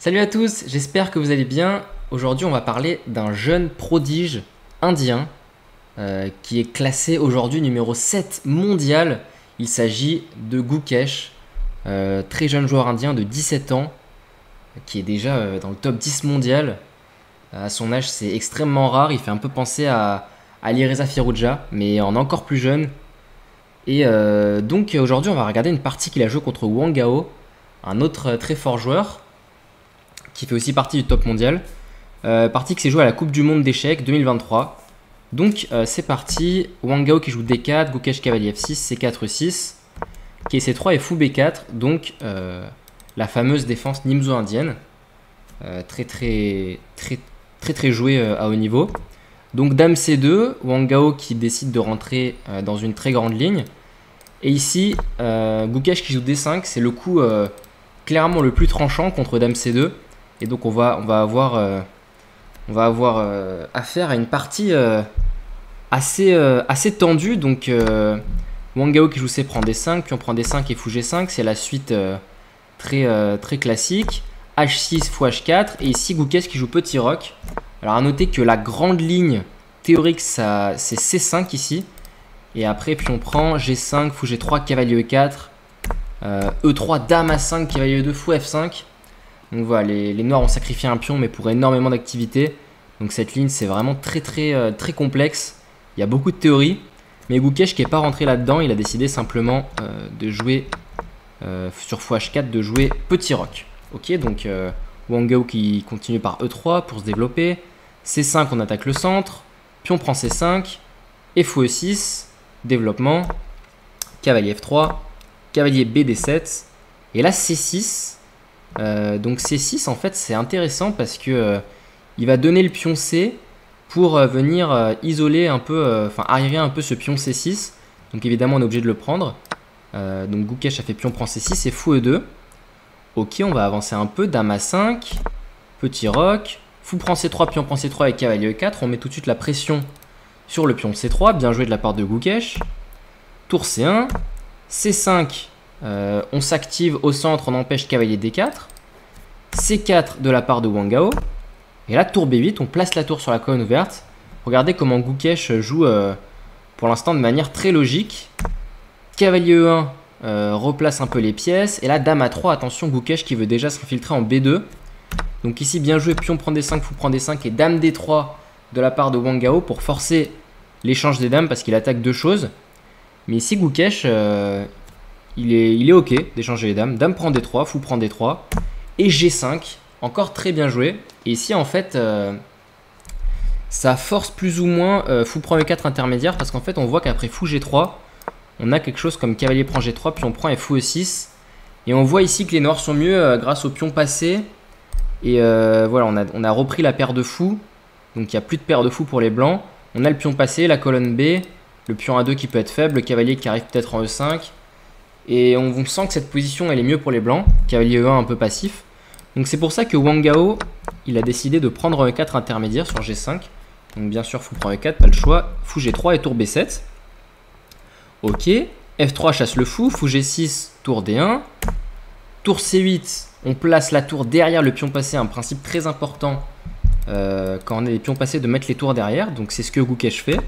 Salut à tous, j'espère que vous allez bien. Aujourd'hui, on va parler d'un jeune prodige indien qui est classé aujourd'hui numéro 7 mondial. Il s'agit de Gukesh, très jeune joueur indien de 17 ans qui est déjà dans le top 10 mondial. À son âge, c'est extrêmement rare. Il fait un peu penser à Alireza Firouzja, mais en encore plus jeune. Et donc aujourd'hui, on va regarder une partie qu'il a joué contre Wang Gao, un autre très fort joueur qui fait aussi partie du top mondial. Partie qui s'est jouée à la Coupe du Monde d'échecs 2023. Donc c'est parti. Wang Gao qui joue D4, Gukesh cavalier F6, C4, E6, K C3 et fou B4. Donc la fameuse défense Nimzo indienne, très jouée à haut niveau. Donc Dame C2, Wang Gao qui décide de rentrer dans une très grande ligne. Et ici, Gukesh qui joue D5, c'est le coup clairement le plus tranchant contre Dame C2. Et donc on va avoir affaire à une partie assez tendue. Donc Wang Gao qui joue C prend D5, puis on prend D5 et fou G5, c'est la suite très classique. H6 fou H4, et ici Gukesh qui joue petit roc. Alors à noter que la grande ligne théorique c'est C5 ici. Et après puis on prend G5, fou G3, cavalier E4, E3, dame A5, cavalier E2, fou F5. Donc voilà, les noirs ont sacrifié un pion mais pour énormément d'activité. Donc cette ligne c'est vraiment très complexe. Il y a beaucoup de théories. Mais Gukesh qui n'est pas rentré là-dedans, il a décidé simplement de jouer sur fou H4, de jouer petit roc. Ok, donc Wang Gao qui continue par E3 pour se développer. C5 on attaque le centre. Pion prend C5. Et fou E6, développement. Cavalier F3. Cavalier BD7. Et là C6. Donc C6 en fait c'est intéressant parce que il va donner le pion C pour venir isoler un peu, arriérer un peu ce pion C6. Donc évidemment on est obligé de le prendre. Donc Gukesh a fait pion prend C6 et fou E2. Ok, on va avancer un peu, dame A5, petit roc, fou prend C3, pion prend C3 avec cavalier E4. On met tout de suite la pression sur le pion C3, bien joué de la part de Gukesh. Tour C1, C5. On s'active au centre, on empêche cavalier D4. C4 de la part de Wang Gao. Et là, tour B8, on place la tour sur la colonne ouverte. Regardez comment Gukesh joue pour l'instant de manière très logique. Cavalier E1 replace un peu les pièces. Et là, dame A3, attention, Gukesh qui veut déjà s'infiltrer en B2. Donc ici, bien joué, pion prend D5, fou prend D5 et dame D3 de la part de Wang Gao pour forcer l'échange des dames parce qu'il attaque deux choses. Mais ici, Gukesh... Il est ok d'échanger les dames. Dame prend D3, fou prend D3. Et G5, encore très bien joué. Et ici, en fait, ça force plus ou moins fou prend E4 intermédiaire. Parce qu'en fait, on voit qu'après fou G3, on a quelque chose comme cavalier prend G3, puis on prend et fou E6. Et on voit ici que les noirs sont mieux grâce au pion passé. Et voilà, on a repris la paire de fous. Donc il n'y a plus de paire de fous pour les blancs. On a le pion passé, la colonne B, le pion A2 qui peut être faible, le cavalier qui arrive peut-être en E5. Et on sent que cette position elle est mieux pour les blancs. Cavalier E1 un peu passif. Donc c'est pour ça que Wang Gao il a décidé de prendre E4 intermédiaire sur G5. Donc bien sûr fou prend E4, pas le choix. Fou G3 et tour B7. Ok. F3 chasse le fou. Fou G6, tour D1. Tour C8, on place la tour derrière le pion passé. Un principe très important quand on a des pions passés de mettre les tours derrière. Donc c'est ce que Gukesh fait.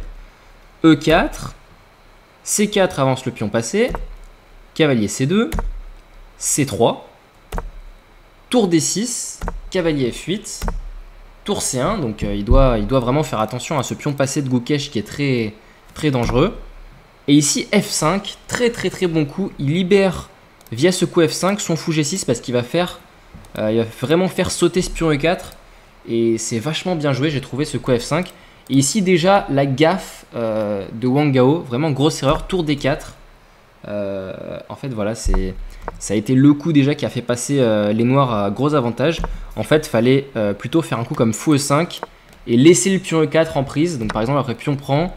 E4. C4 avance le pion passé. Cavalier C2, C3, tour D6, cavalier F8, tour C1. Donc il doit vraiment faire attention à ce pion passé de Gukesh qui est très dangereux. Et ici F5, très bon coup. Il libère via ce coup F5 son fou G6 parce qu'il va vraiment faire sauter ce pion E4. Et c'est vachement bien joué, j'ai trouvé ce coup F5. Et ici déjà la gaffe de Wang Gao, vraiment grosse erreur, tour D4. En fait voilà, ça a été le coup déjà qui a fait passer les noirs à gros avantage. En fait il fallait plutôt faire un coup comme fou E5 et laisser le pion E4 en prise. Donc par exemple après pion prend,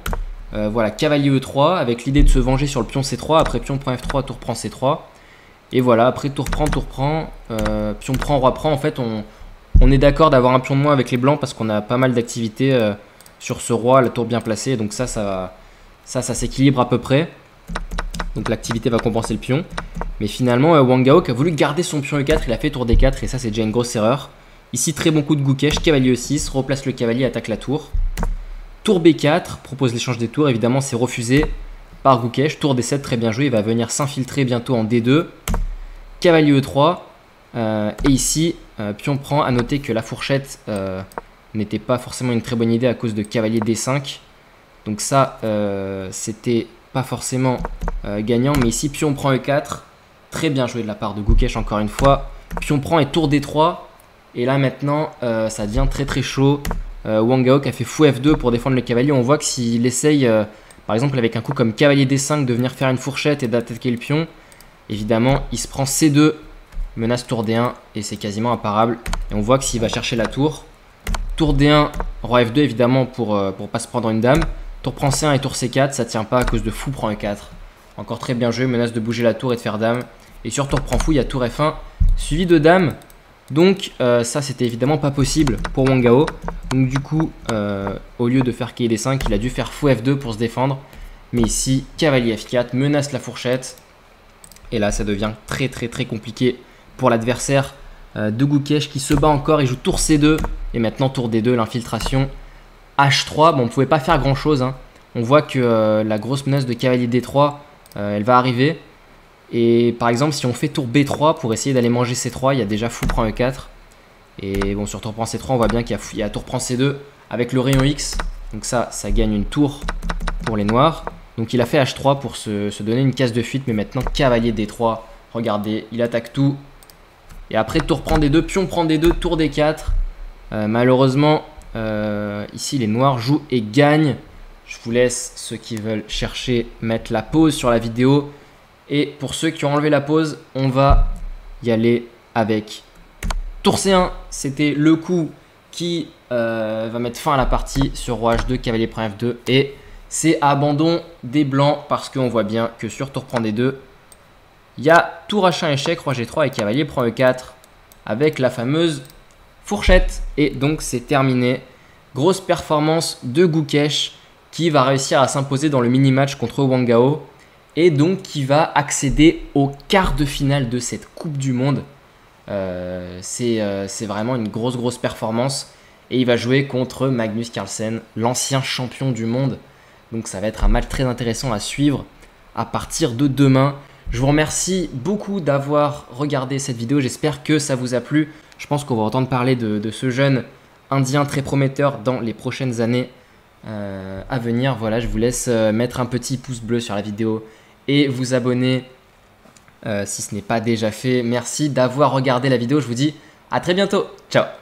voilà, cavalier E3 avec l'idée de se venger sur le pion C3. Après pion prend F3, tour prend C3. Et voilà, après tour prend, pion prend, roi prend. En fait on est d'accord d'avoir un pion de moins avec les blancs parce qu'on a pas mal d'activité sur ce roi, la tour bien placée. Donc ça s'équilibre à peu près. Donc l'activité va compenser le pion. Mais finalement, Wang Gao qui a voulu garder son pion E4, il a fait tour D4 et ça c'est déjà une grosse erreur. Ici, très bon coup de Gukesh, cavalier E6, replace le cavalier, attaque la tour. Tour B4, propose l'échange des tours, évidemment c'est refusé par Gukesh. Tour D7, très bien joué, il va venir s'infiltrer bientôt en D2. Cavalier E3, et ici, pion prend. À noter que la fourchette n'était pas forcément une très bonne idée à cause de cavalier D5. Donc ça, c'était pas forcément gagnant, mais ici, pion prend E4. Très bien joué de la part de Gukesh encore une fois. Pion prend et tour D3. Et là maintenant, ça devient très très chaud. Wang Gao qui a fait fou F2 pour défendre le cavalier. On voit que s'il essaye, par exemple avec un coup comme cavalier D5, de venir faire une fourchette et d'attaquer le pion, évidemment, il se prend C2, menace tour D1 et c'est quasiment imparable. Et on voit que s'il va chercher la tour, tour D1, roi F2 évidemment pour pas se prendre une dame. Tour prend C1 et tour C4, ça tient pas à cause de fou prend E4. Encore très bien joué, menace de bouger la tour et de faire dame. Et sur tour prend fou, il y a tour F1 suivi de dame. Donc ça c'était évidemment pas possible pour Wang Gao. Donc du coup au lieu de faire cavalier D5, il a dû faire fou F2 pour se défendre. Mais ici cavalier F4 menace la fourchette. Et là ça devient très très très compliqué pour l'adversaire de Gukesh qui se bat encore. Il joue tour C2 et maintenant tour D2, l'infiltration. H3, bon on ne pouvait pas faire grand chose hein. On voit que la grosse menace de cavalier D3 elle va arriver. Et par exemple, si on fait tour B3 pour essayer d'aller manger C3, il y a déjà fou prend E4. Et bon, sur tour prend C3, on voit bien qu'il y a tour prend C2 avec le rayon X. Donc ça gagne une tour pour les noirs. Donc il a fait H3 pour se donner une case de fuite. Mais maintenant, cavalier D3, regardez, il attaque tout. Et après, tour prend D2, pion prend D2, tour D4. Malheureusement, ici, les noirs jouent et gagnent. Je vous laisse, ceux qui veulent chercher, mettre la pause sur la vidéo. Et pour ceux qui ont enlevé la pause, on va y aller avec tour C1. C'était le coup qui va mettre fin à la partie sur roi H2, cavalier prend F2. Et c'est abandon des blancs parce qu'on voit bien que sur tour prend D2, il y a tour H1 échec, roi G3 et cavalier prend E4 avec la fameuse fourchette. Et donc c'est terminé. Grosse performance de Gukesh qui va réussir à s'imposer dans le mini-match contre Wang Gao. Et donc qui va accéder au quart de finale de cette Coupe du Monde. C'est vraiment une grosse performance. Et il va jouer contre Magnus Carlsen, l'ancien champion du monde. Donc ça va être un match très intéressant à suivre à partir de demain. Je vous remercie beaucoup d'avoir regardé cette vidéo. J'espère que ça vous a plu. Je pense qu'on va entendre parler de ce jeune indien très prometteur dans les prochaines années à venir. Voilà, je vous laisse mettre un petit pouce bleu sur la vidéo et vous abonner si ce n'est pas déjà fait. Merci d'avoir regardé la vidéo. Je vous dis à très bientôt. Ciao.